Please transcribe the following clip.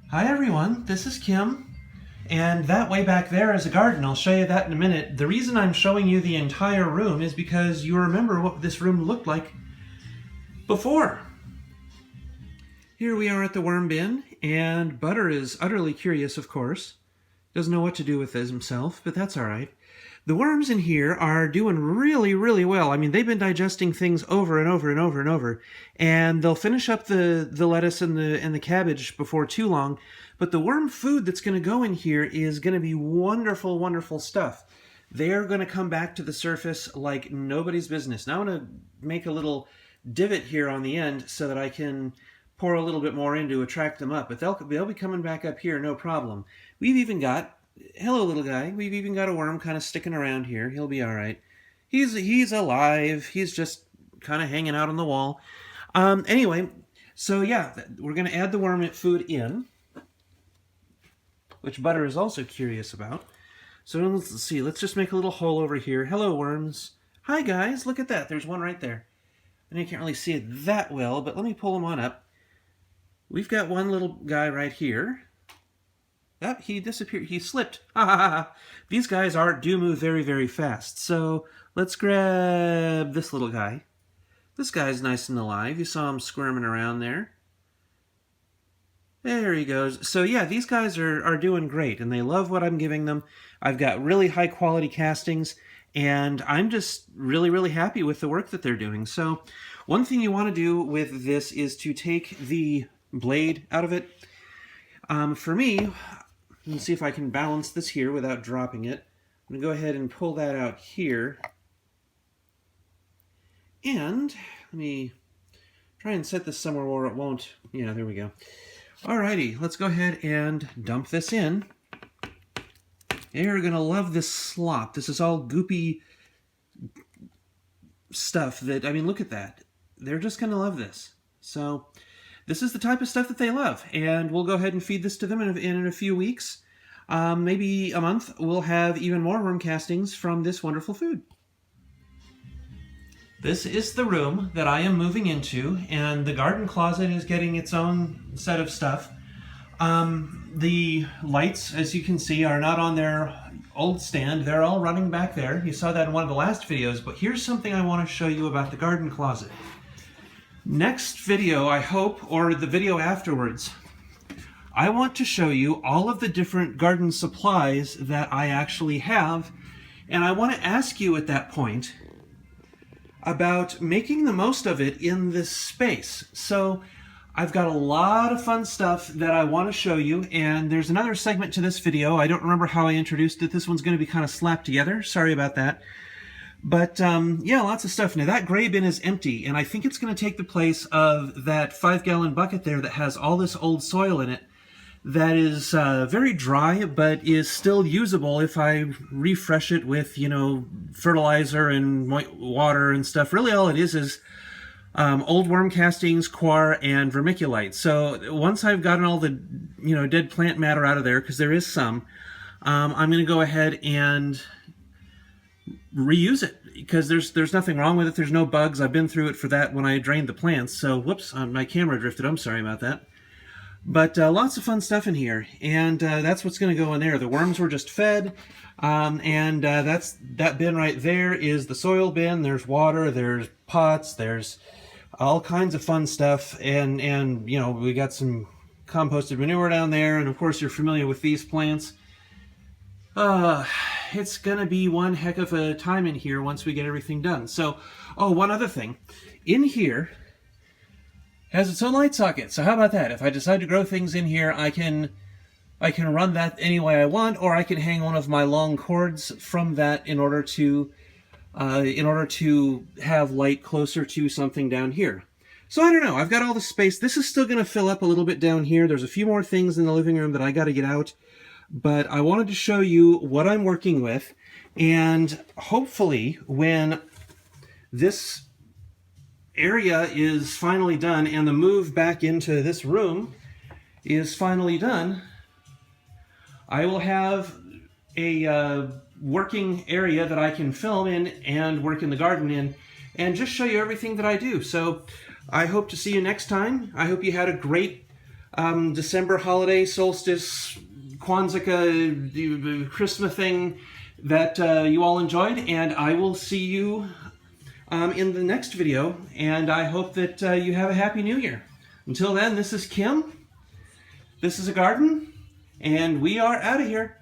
Hi everyone, this is Kim, and that way back there is a garden. I'll show you that in a minute. The reason I'm showing you the entire room is because you remember what this room looked like before. Here we are at the worm bin, and Butter is utterly curious, of course. Doesn't know what to do with this himself, but that's alright. The worms in here are doing really, really well. I mean, they've been digesting things over and over and over and over, and they'll finish up the lettuce and the cabbage before too long. But the worm food that's going to go in here is going to be wonderful, wonderful stuff. They're going to come back to the surface like nobody's business. Now I'm going to make a little divot here on the end so that I can pour a little bit more in to attract them up. But they'll be coming back up here, no problem. We've even got, hello little guy, we've even got a worm kind of sticking around here. He'll be all right. He's alive. He's just kind of hanging out on the wall. Anyway, so yeah, we're going to add the worm food in, which Butter is also curious about. So let's see, let's just make a little hole over here. Hello, worms. Hi, guys, look at that. There's one right there. And you can't really see it that well, but let me pull him on up. We've got one little guy right here. Oh, he disappeared. He slipped. Ha ha ha. These guys do move very, very fast. So let's grab this little guy. This guy's nice and alive. You saw him squirming around there. There he goes. So yeah, these guys are doing great, and they love what I'm giving them. I've got really high quality castings, and I'm just really, really happy with the work that they're doing. So one thing you want to do with this is to take the blade out of it. For me, let's see if I can balance this here without dropping it. I'm going to go ahead and pull that out here. And let me try and set this somewhere where it won't. Yeah, there we go. Alrighty, let's go ahead and dump this in. You're going to love this slop. This is all goopy stuff that, I mean, look at that. They're just going to love this. So this is the type of stuff that they love, and we'll go ahead and feed this to them in a few weeks. Maybe a month, we'll have even more worm castings from this wonderful food. This is the room that I am moving into, and the garden closet is getting its own set of stuff. The lights, as you can see, are not on their old stand. They're all running back there. You saw that in one of the last videos, but here's something I want to show you about the garden closet. Next video, I hope, or the video afterwards, I want to show you all of the different garden supplies that I actually have, and I want to ask you at that point about making the most of it in this space. So I've got a lot of fun stuff that I want to show you, and there's another segment to this video. I don't remember how I introduced it. This one's going to be kind of slapped together. Sorry about that. But yeah, lots of stuff. Now that gray bin is empty, and I think it's going to take the place of that 5-gallon bucket there that has all this old soil in it that is very dry, but is still usable if I refresh it with, you know, fertilizer and water and stuff. Really all it is old worm castings, coir, and vermiculite. So once I've gotten all the, you know, dead plant matter out of there, because there is some, I'm going to go ahead and reuse it, because there's nothing wrong with it. There's no bugs. I've been through it for that when I drained the plants. So whoops, my camera drifted. I'm sorry about that. But lots of fun stuff in here, and that's what's going to go in there. The worms were just fed, and that bin right there is the soil bin. There's water, there's pots, there's all kinds of fun stuff, and you know, we got some composted manure down there, and of course you're familiar with these plants. It's going to be one heck of a time in here once we get everything done. So, oh, one other thing. In here has its own light socket. So how about that? If I decide to grow things in here, I can run that any way I want, or I can hang one of my long cords from that in order to have light closer to something down here. So I don't know. I've got all the space. This is still going to fill up a little bit down here. There's a few more things in the living room that I got to get out, but I wanted to show you what I'm working with, and hopefully when this area is finally done and the move back into this room is finally done, I will have a working area that I can film in and work in the garden in and just show you everything that I do. So I hope to see you next time. I hope you had a great December holiday, solstice, Kwanzaa, Christmas thing that you all enjoyed, and I will see you in the next video, and I hope that you have a Happy New Year. Until then, this is Kim, this is a garden, and we are out of here.